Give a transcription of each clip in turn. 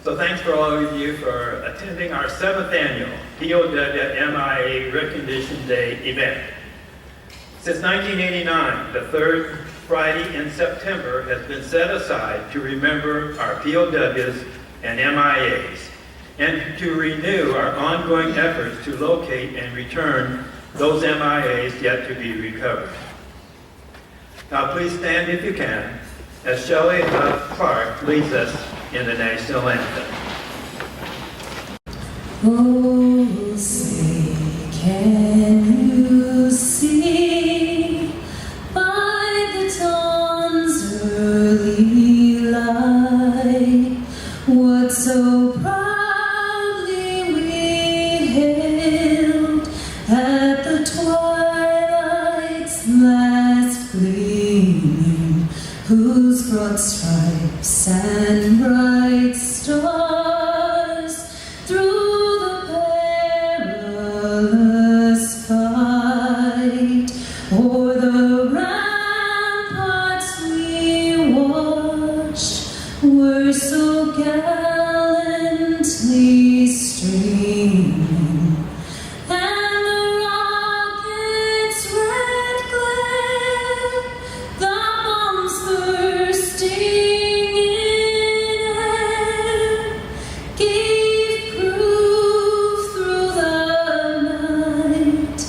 So thanks for all of you for attending our 7th annual POW Recognition Day event. Since 1989, the third Friday in September has been set aside to remember our POWs and MIAs, and to renew our ongoing efforts to locate and return those MIAs yet to be recovered. Now please stand if you can, as Shelley Clark leads us in the national anthem. Oh, say, can you see by the dawn's early light what so proudly we hailed at the twilight's last gleaming, whose broad stripes and bright stars through the perilous fight o'er the ramparts we watched were so gallantly streaming, and the rocket's red glare, the bombs bursting in air, gave proof through the night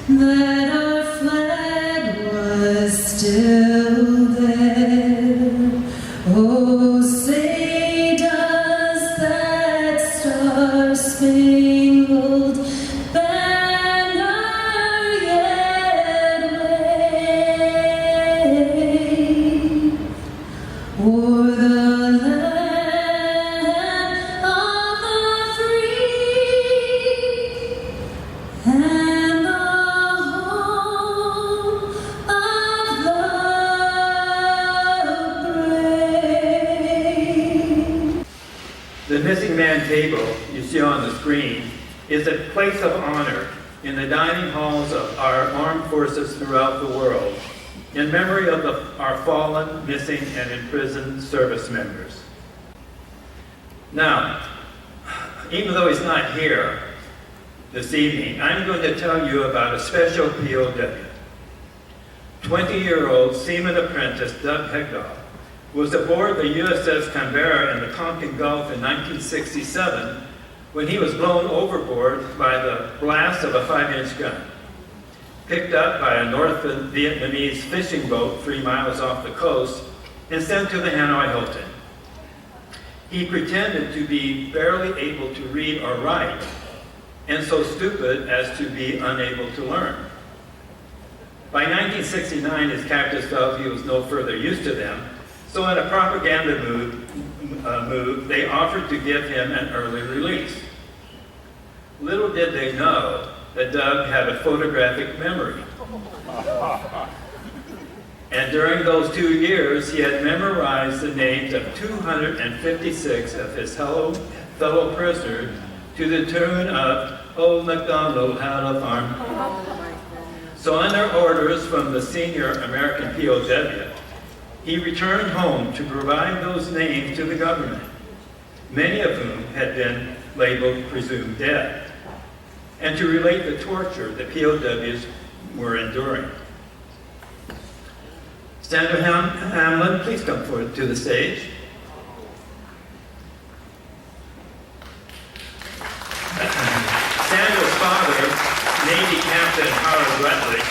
that our flag was still there. Oh, say does that star-spangled banner yet wave o'er the land of the free and the home of the brave. The missing man table you see on the screen is a place of honor in the dining halls of our armed forces throughout the world in memory of our fallen, missing, and imprisoned service members. Now, even though he's not here this evening, I'm going to tell you about a special POW. 20-year-old seaman apprentice Doug Hegdahl was aboard the USS Canberra in the Tonkin Gulf in 1967 when he was blown overboard by the blast of a 5-inch gun. Picked up by a North Vietnamese fishing boat 3 miles off the coast and sent to the Hanoi Hilton. He pretended to be barely able to read or write, and so stupid as to be unable to learn. By 1969, his captors felt he was no further use to them, so in a propaganda move, they offered to give him an early release. Little did they know that Doug had a photographic memory. And during those 2 years, he had memorized the names of 256 of his fellow prisoners to the tune of Old MacDonald Had a Farm. So under orders from the senior American POW, he returned home to provide those names to the government, many of whom had been labeled presumed dead, and to relate the torture the POWs were enduring. Sandra Hamlin, please come forward to the stage. Sandra's father, Navy Captain Howard Rutledge,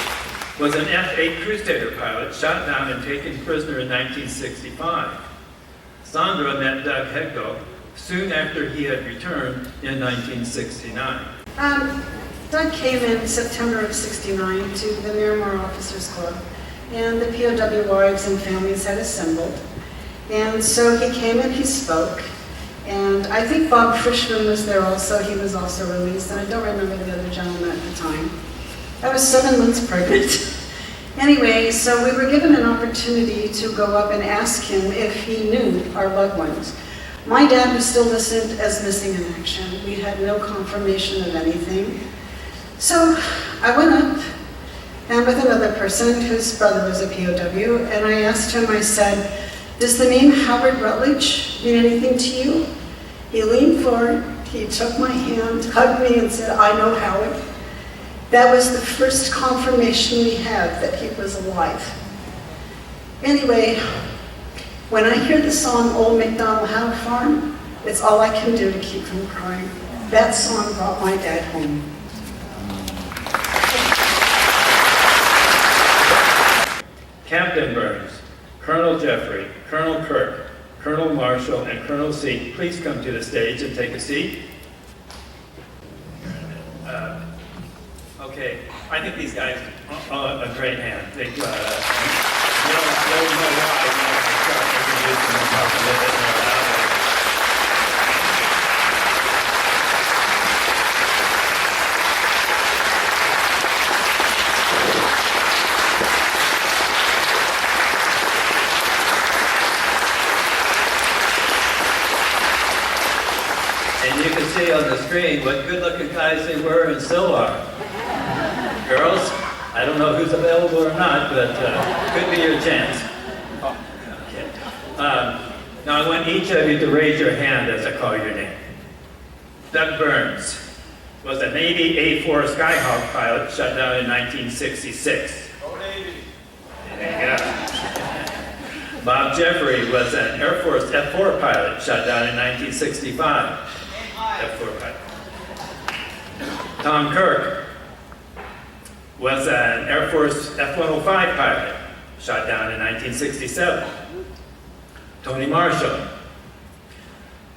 was an F-8 Crusader pilot shot down and taken prisoner in 1965. Sandra met Doug Hegdahl soon after he had returned in 1969. Doug came in September of '69 to the Miramar Officers Club, and the POW wives and families had assembled. And so he came and he spoke, and I think Bob Frischman was there also. He was also released, and I don't remember the other gentleman at the time. I was 7 months pregnant. Anyway, so we were given an opportunity to go up and ask him if he knew our loved ones. My dad was still listed as missing in action. We had no confirmation of anything. So I went up and with another person whose brother was a POW, and I asked him, I said, "Does the name Howard Rutledge mean anything to you?" He before, he took my hand, hugged me, and said, "I know Howard." That was the first confirmation we had that he was alive. Anyway, when I hear the song Old MacDonald Howe Farm, it's all I can do to keep from crying. That song brought my dad home. Captain Burns, Colonel Jeffrey, Colonel Kirk, Colonel Marshall, and Colonel Seek, please come to the stage and take a seat. Okay, I think these guys are a great hand. They, you don't know why, you know, they start introducing themselves a little bit more loudly. And you can see on the screen what good-looking guys they were and still are. Girls, I don't know who's available or not, but could be your chance. Okay. Now I want each of you to raise your hand as I call your name. Doug Burns was a Navy A-4 Skyhawk pilot shut down in 1966. Go Navy! There you go. Bob Jeffrey was an Air Force F-4 pilot shut down in 1965. F-4 pilot. Tom Kirk was an Air Force F-105 pilot shot down in 1967. Tony Marshall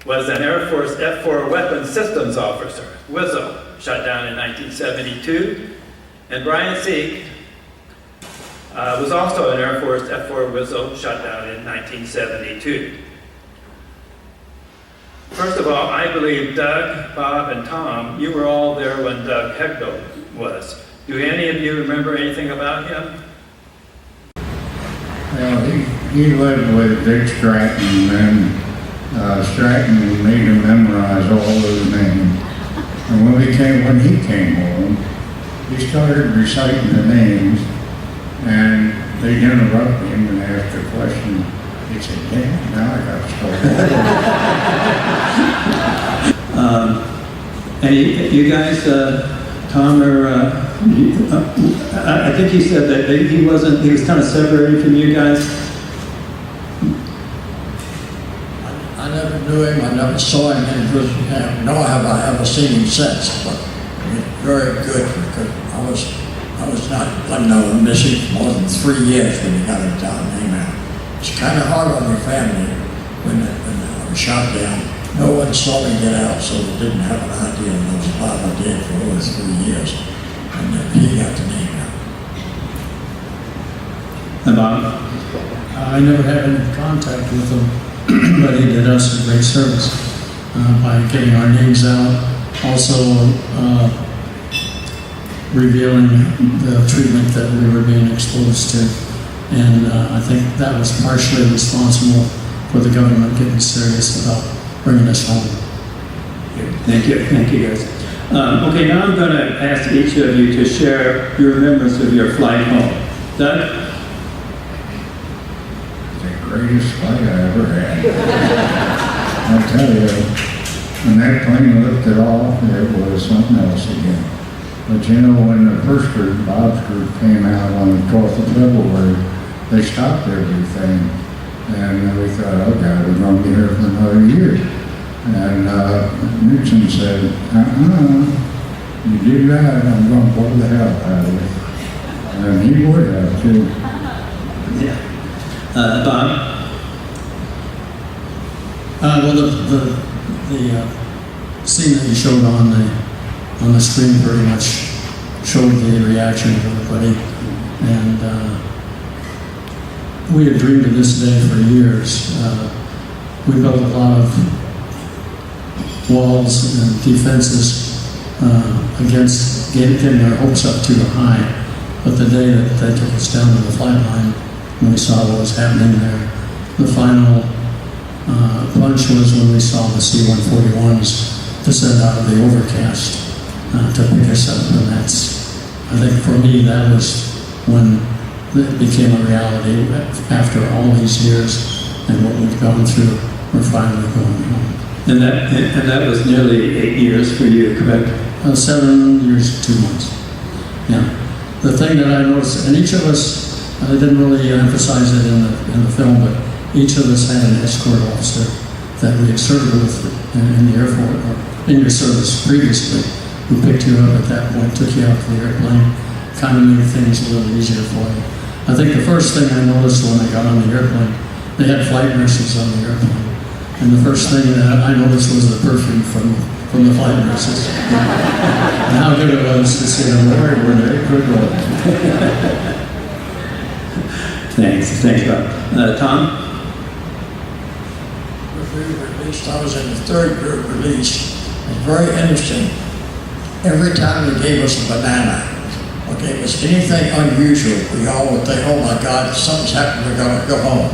was an Air Force F-4 Weapons Systems Officer, WISO, shot down in 1972. And Brian Seek was also an Air Force F-4 WISO, shot down in 1972. First of all, I believe Doug, Bob, and Tom, you were all there when Doug Hegdo was. Do any of you remember anything about him? Well, he lived with Dick Stratton, and Stratton made him memorize all those names. And when he came home, he started reciting the names, and they interrupted him and asked a question. He said, "Damn, now I got to start." And you guys, Tom, or I think he said that he was kind of separated from you guys. I never knew him, I never saw him in person, nor have I ever seen him since, but very good, because I was missing for more than 3 years when he got a down name out. It's kind of hard on your family when I was shot down. No one saw me get out, so they didn't have an idea, and I was glad I did for over 3 years, and then he got the name out. And Bob? I never had any contact with him, but he did us a great service by getting our names out, also revealing the treatment that we were being exposed to. And I think that was partially responsible for the government getting serious about bringing us home. Thank you guys. Okay, now I'm going to ask each of you to share your remembrance of your flight home. Doug? The greatest flight I ever had. I'll tell you, when that plane lifted off, it was something else again. But you know, when the first group, Bob's group, came out on the 12th of February, they stopped everything. And we thought, oh God, we're going to be here for another year. And Nixon said, you do that, I'm going to blow the hell out of it. And he would have too. Yeah. Bob? Well, the scene that you showed on the screen very much showed the reaction of everybody. And we had dreamed of this day for years. We built a lot of walls and defenses against getting our hopes up too high. But the day that they took us down to the flight line, when we saw what was happening there, the final punch was when we saw the C-141s descend out of the overcast to pick us up. And that's, I think for me, that was when it became a reality. After all these years and what we've gone through, we're finally going home. And that was nearly 8 years for you, correct? 7 years, 2 months. Yeah. The thing that I noticed, and each of us, I didn't really emphasize it in the film, but each of us had an escort officer that we had served with in the Air Force, or in your service previously, who picked you up at that point, took you out to the airplane, kind of made things a little easier for you. I think the first thing I noticed when I got on the airplane, they had flight nurses on the airplane. And the first thing that I noticed was the perfume from the flight nurses. And how good it was to see them wear it. Thanks, Bob. Tom? We were released, I was in the third group release. It was very interesting. Every time they gave us a banana, or gave us anything unusual, we all would think, oh my God, something's happened, we're going to go home.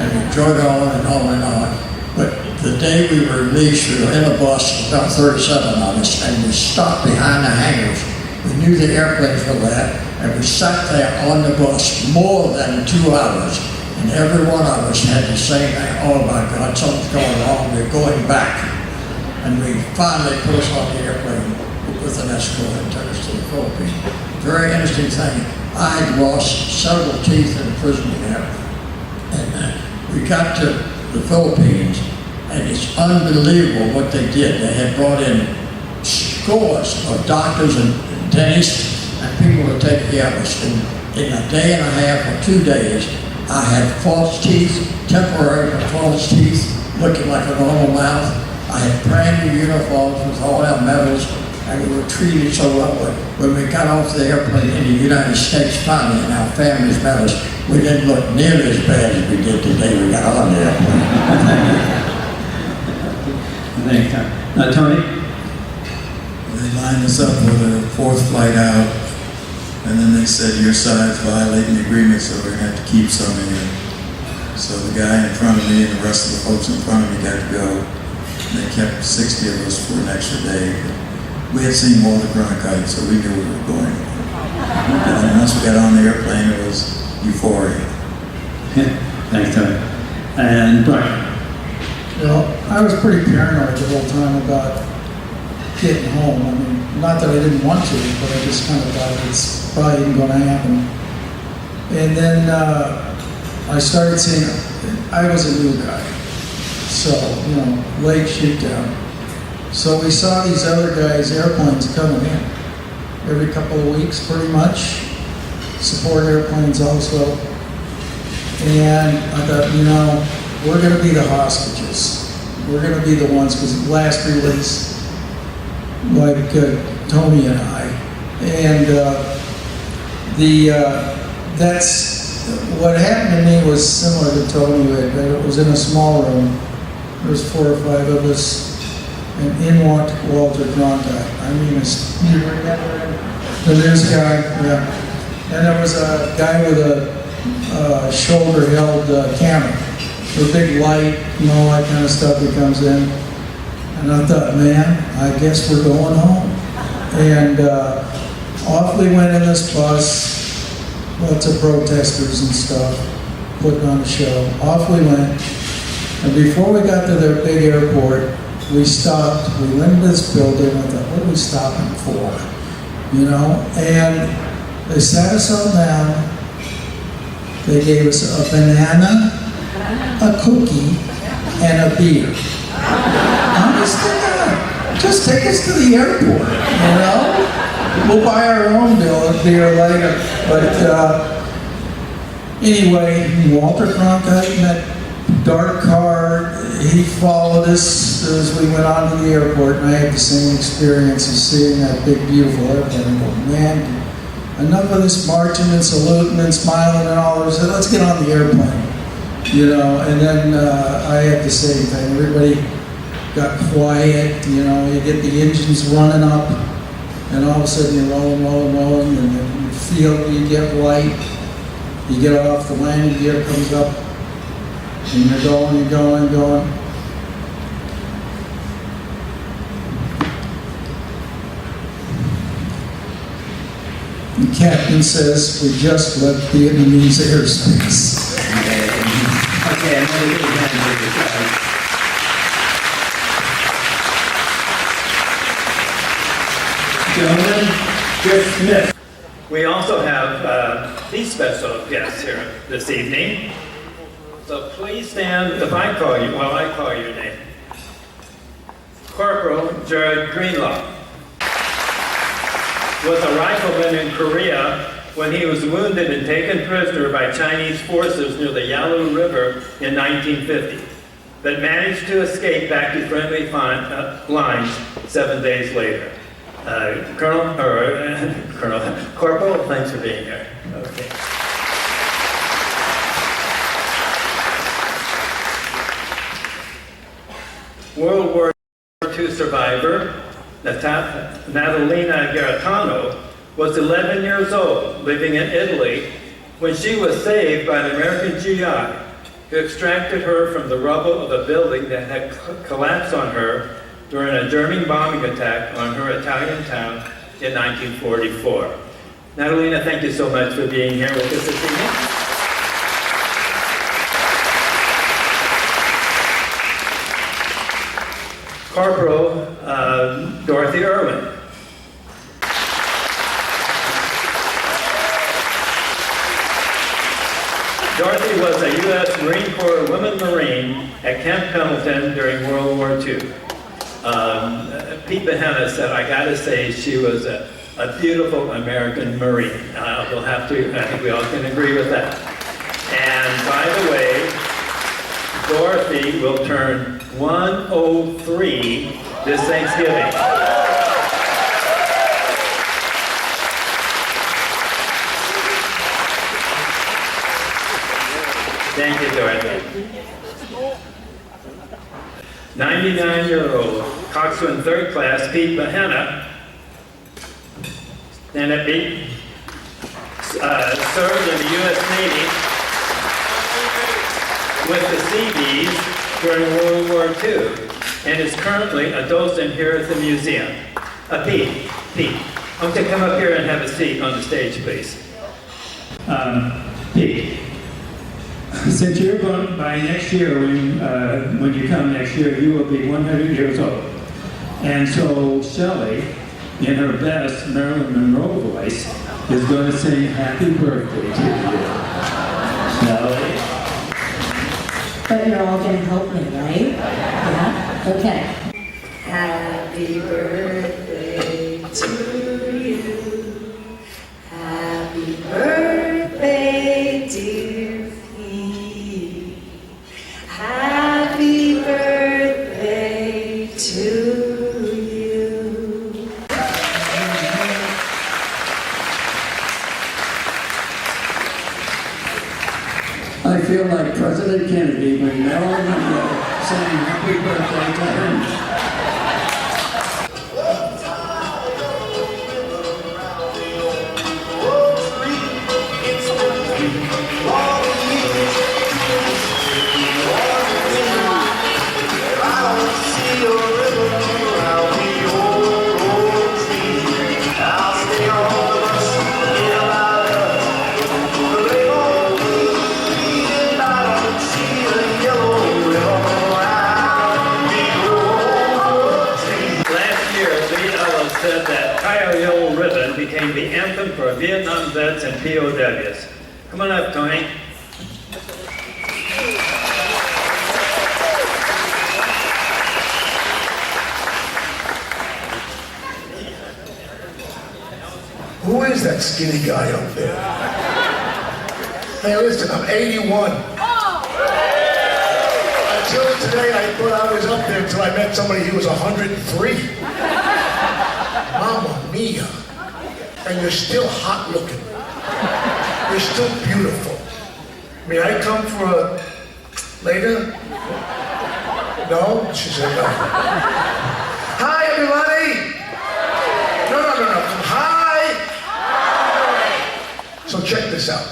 And we drug on and on and on. But the day we were released, we were in a bus, about 37 of us, and we stopped behind the hangars. We knew the airplanes were there, and we sat there on the bus more than 2 hours. And every one of us had the same thing, oh my God, something's going wrong, we're going back. And we finally put us on the airplane with an escort and took us to the Philippines. Very interesting thing. I had lost several teeth in prison there. And we got to the Philippines, and it's unbelievable what they did. They had brought in scores of doctors and dentists and people to take care of us. In a day and a half or 2 days, I had false teeth, temporary false teeth, looking like a normal mouth. I had brand new uniforms with all our medals, and we were treated so well. When we got off the airplane in the United States finally, and our families met us, we didn't look nearly as bad as we did the day we got on the airplane. Thank you. Tony? They lined us up for the 4th flight out, and then they said, your side's violating the agreement, so we're going to have to keep some of you. So the guy in front of me and the rest of the folks in front of me got to go. And they kept 60 of us for an extra day. We had seen Walter Cronkite, so we knew we were going. And then once we got on the airplane, it was euphoria. Thanks, Tony. And Brian? I was pretty paranoid the whole time about getting home. I mean, not that I didn't want to, but I just kind of thought it's probably isn't going to happen. And then I started seeing, I was a new guy, so, late shoot down. So we saw these other guys' airplanes coming in every couple of weeks, pretty much. Support airplanes also. And I thought, we're going to be the hostages. We're going to be the ones, because last release, like Tony and I, and that's what happened to me was similar to Tony. It was in a small room. There was 4 or 5 of us, and in walked Walter Cronkite. I mean, you remember him? The news guy, yeah. And there was a guy with a shoulder-held camera, with a big light and all that kind of stuff that comes in. And I thought, man, I guess we're going home. And off we went in this bus, lots of protesters and stuff, putting on a show. Off we went. And before we got to their big airport, we stopped. We went into this building. I thought, what are we stopping for? And they sat us all down. They gave us a banana, a cookie, and a beer. Honest to God, just take us to the airport, We'll buy our own beer later. But anyway, Walter Cronkite in that dark car, he followed us as we went on to the airport, and I had the same experience as seeing that big, beautiful airplane. I go, man, enough of this marching and saluting and smiling and all. I said, let's get on the airplane. And then I had the same thing. Everybody got quiet, you get the engines running up, and all of a sudden you're rolling, and then you feel, you get light, you get off, the landing gear comes up, and you're going. The captain says, we just left Vietnamese airspace. Okay, I'm going to give a hand to Gentlemen, Chris Smith. We also have these special guests here this evening. So please stand if I call you, well, I call your name. Corporal Jared Greenlaw was a rifleman in Korea when he was wounded and taken prisoner by Chinese forces near the Yalu River in 1950, but managed to escape back to friendly lines 7 days later. Corporal, thanks for being here. Okay. World War II survivor Natalina Garitano was 11 years old, living in Italy, when she was saved by an American GI who extracted her from the rubble of a building that had collapsed on her during a German bombing attack on her Italian town in 1944. Natalina, thank you so much for being here with us this evening. Corporal Dorothy Irwin. Dorothy was a U.S. Marine Corps Women Marine at Camp Pendleton during World War II. Pete Behenna said, I gotta say, she was a beautiful American Marine. We'll have to, I think we all can agree with that. And by the way, Dorothy will turn 103 this Thanksgiving. Thank you, Dorothy. 99-year-old Coxswain Third Class Pete Behenna, stand up, Pete, served in the U.S. Navy with the Seabees during World War II and is currently a docent here at the museum. Pete, I want you to come up here and have a seat on the stage, please. Pete, since you're going by next year, when you come next year, you will be 100 years old. And so Shelley, in her best Marilyn Monroe voice, is going to sing happy birthday to you. Shelley? But you're all going to help me, right? Yeah? Okay. Happy birthday to you. Happy birthday, dear Pete. Happy birthday to you. I feel like President Kennedy when Marilyn Monroe sang happy birthday to him. said that Higher Yellow Ribbon became the anthem for Vietnam vets and POWs. Come on up, Tony. Who is that skinny guy up there? Hey, listen, I'm 81. Until today, I thought I was up there until I met somebody who was 103. Mamma mia. And you're still hot looking. You're still beautiful. May I come for a later? No? She said no. Hi, everybody! No. Come hi! So check this out.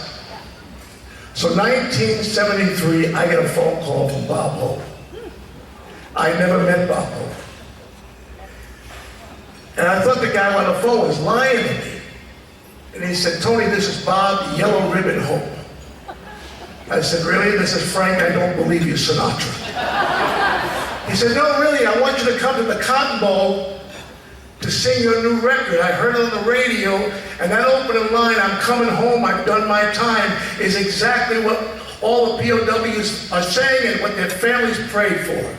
So 1973, I get a phone call from Bob Hope. I never met Bob Hope. And I thought the guy on the phone was lying to me. And he said, Tony, this is Bob Yellow Ribbon Hope. I said, really? This is Frank, I don't believe you, Sinatra. He said, no, really, I want you to come to the Cotton Bowl to sing your new record. I heard it on the radio, and that opening line, I'm coming home, I've done my time, is exactly what all the POWs are saying and what their families prayed for.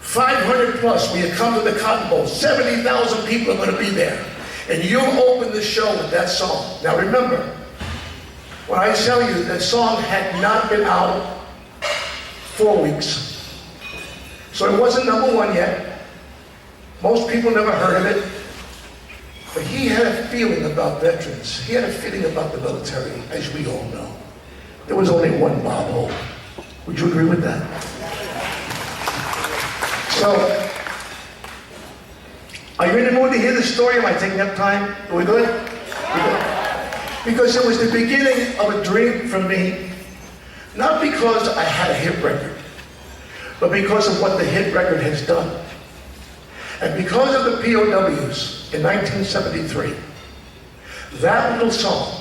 500 plus, when you come to the Cotton Bowl, 70,000 people are going to be there. And you open the show with that song. Now remember, when I tell you that song had not been out 4 weeks. So it wasn't #1 yet. Most people never heard of it. But he had a feeling about veterans. He had a feeling about the military, as we all know. There was only one Bob Hope. Would you agree with that? So, are you in the mood to hear the story? Am I taking up time? Are we good? We're good. Because it was the beginning of a dream for me. Not because I had a hit record, but because of what the hit record has done. And because of the POWs in 1973, that little song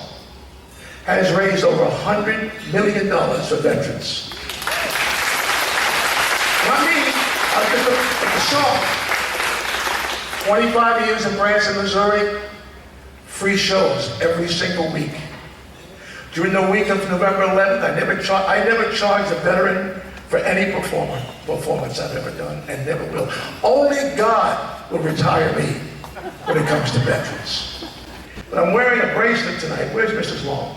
has raised over $100 million for veterans. Not me, but the song. 25 years in Branson, Missouri, free shows every single week. During the week of November 11th, I never charged a veteran for any performance I've ever done, and never will. Only God will retire me when it comes to veterans. But I'm wearing a bracelet tonight. Where's Mrs. Long?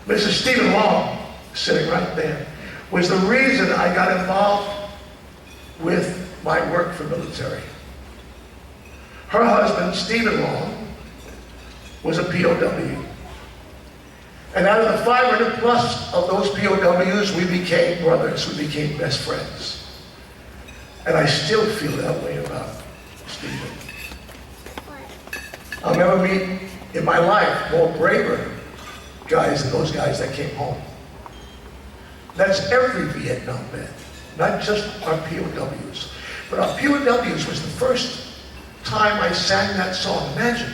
Mrs. Stephen Long, sitting right there, was the reason I got involved with my work for military. Her husband, Stephen Long, was a POW. And out of the 500 plus of those POWs, we became brothers, we became best friends. And I still feel that way about Stephen. I'll never meet in my life more braver guys than those guys that came home. That's every Vietnam vet, not just our POWs. But our POWs was the first time I sang that song. Imagine,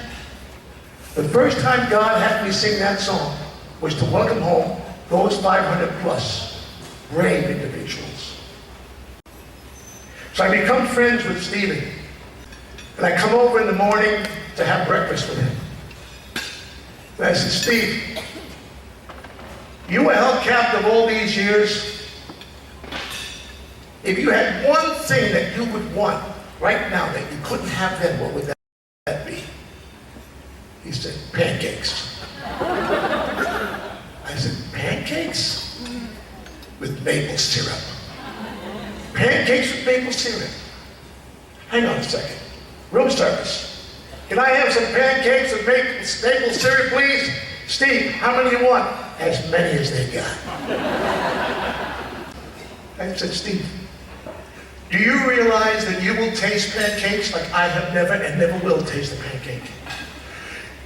the first time God had me sing that song was to welcome home those 500 plus brave individuals. So I become friends with Stephen. And I come over in the morning to have breakfast with him. And I said, Steve, you were held captive all these years. If you had one thing that you would want right now that you couldn't have then, what would that be? He said, pancakes. I said, pancakes? With maple syrup. Pancakes with maple syrup. Hang on a second. Room service. Can I have some pancakes with maple syrup, please? Steve, how many do you want? As many as they got. I said, Steve, do you realize that you will taste pancakes like I have never and never will taste a pancake?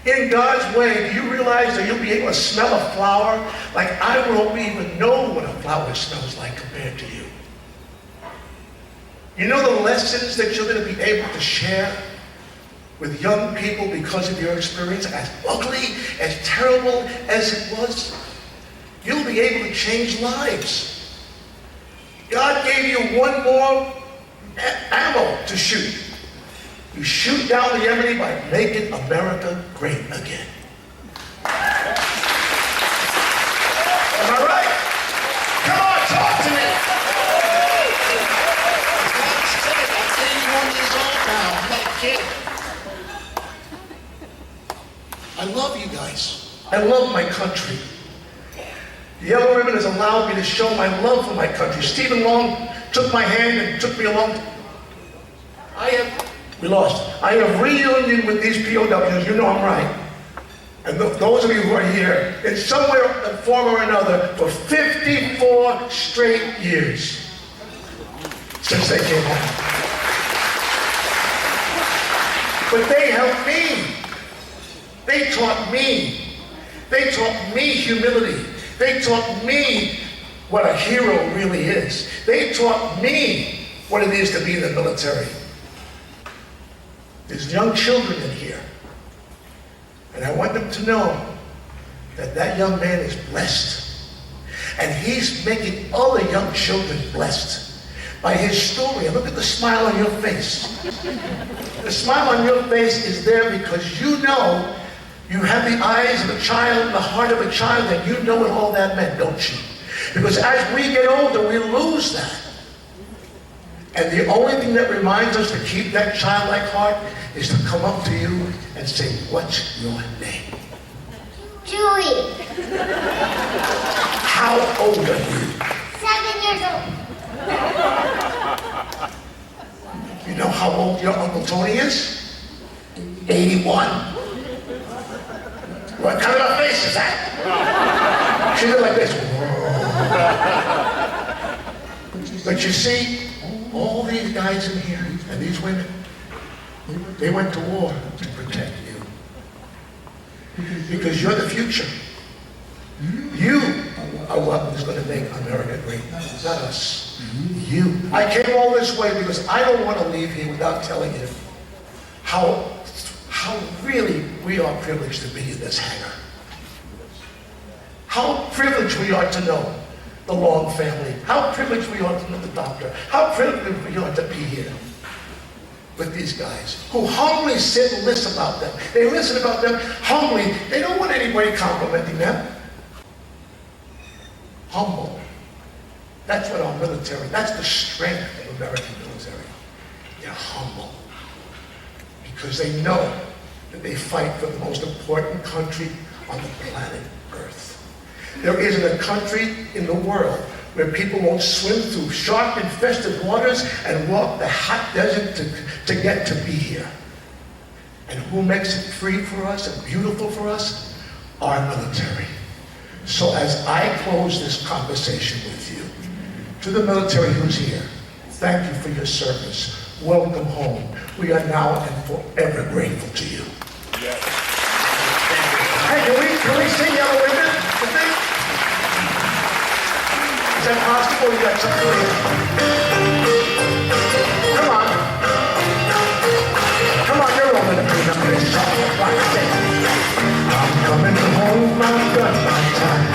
In God's way, do you realize that you'll be able to smell a flower like I won't even know what a flower smells like compared to you? You know the lessons that you're going to be able to share with young people because of your experience, as ugly, as terrible as it was? You'll be able to change lives. God gave you one more ammo to shoot. You shoot down the enemy by making America great again. Am I right? Come on, talk to me. I'm 81 years old now. I'm not a kid. I love you guys. I love my country. The yellow ribbon has allowed me to show my love for my country. Stephen Long took my hand and took me along. We lost. I have reunion with these POWs. You know I'm right. And those of you who are here, in some way, form or another, for 54 straight years since they came home. But they helped me. They taught me. They taught me humility. They taught me what a hero really is. They taught me what it is to be in the military. There's young children in here. And I want them to know that that young man is blessed. And he's making other young children blessed by his story. And look at the smile on your face. The smile on your face is there because you know you have the eyes of a child and the heart of a child, and you know what all that meant, don't you? Because as we get older, we lose that. And the only thing that reminds us to keep that childlike heart is to come up to you and say, what's your name? Julie, How old are you? 7 years old. You know how old your Uncle Tony is? 81. What kind of a face is that? She looked like this. But you see, all these guys in here and these women, they went to war to protect you. Because you're the future. You are what is going to make America great, not us. You. I came all this way because I don't want to leave here without telling you how really we are privileged to be in this hangar. How privileged we are to know the Long family. How privileged we are to know the doctor. How privileged we are to be here with these guys who humbly sit and listen about them. They listen about them humbly. They don't want anybody complimenting them. Humble. That's what our military, that's the strength of American military. They're humble. Because they know that they fight for the most important country on the planet Earth. There isn't a country in the world where people won't swim through shark-infested waters and walk the hot desert to get to be here. And who makes it free for us and beautiful for us? Our military. So as I close this conversation with you, to the military who's here, thank you for your service. Welcome home. We are now and forever grateful to you. Yes. Hey, can we sing Yellow Ribbon? You think? Is that possible? You got something here? Come on. Come on, you're rolling the big number. This song. I'm coming home, I've got my time.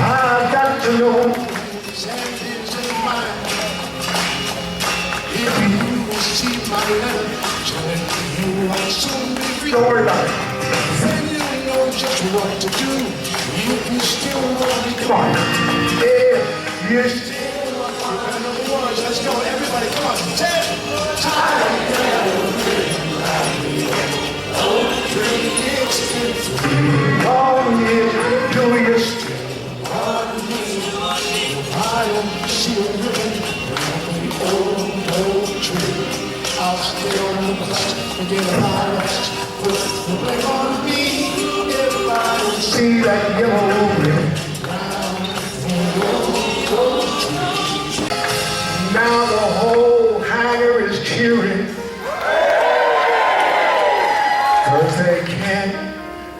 I've got to know. If you receive my letter, you will soon be free. Don't worry about it. Then you know just what to do. If you still want me, come on. If you still want me, number one, let's go. Everybody, come on. 10 times. Oh, yeah, do you still want me? I am sure I'll stay on the bus, forget about us. Put the blame on me if I see that yellow ribbon. Now the whole hangar is cheering, 'cause they can't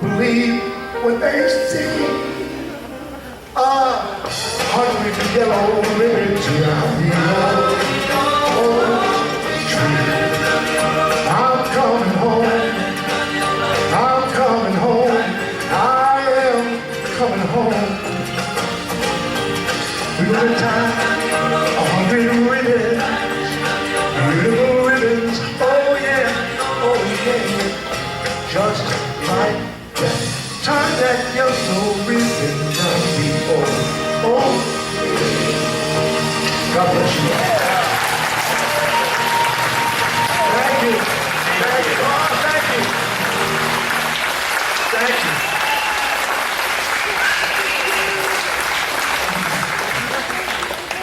believe what they see. 100 yellow ribbons around the I'm coming home. I'm coming home. I am coming home. Good time, 100 ribbons, beautiful ribbons. Oh yeah, oh yeah. Just like that. Time that yellow ribbon down before. Oh, God bless you. Thank you. Thank you. Oh, thank you. Thank you.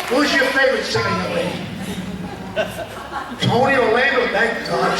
Who's your favorite singer, young lady? Tony Orlando. Thank God.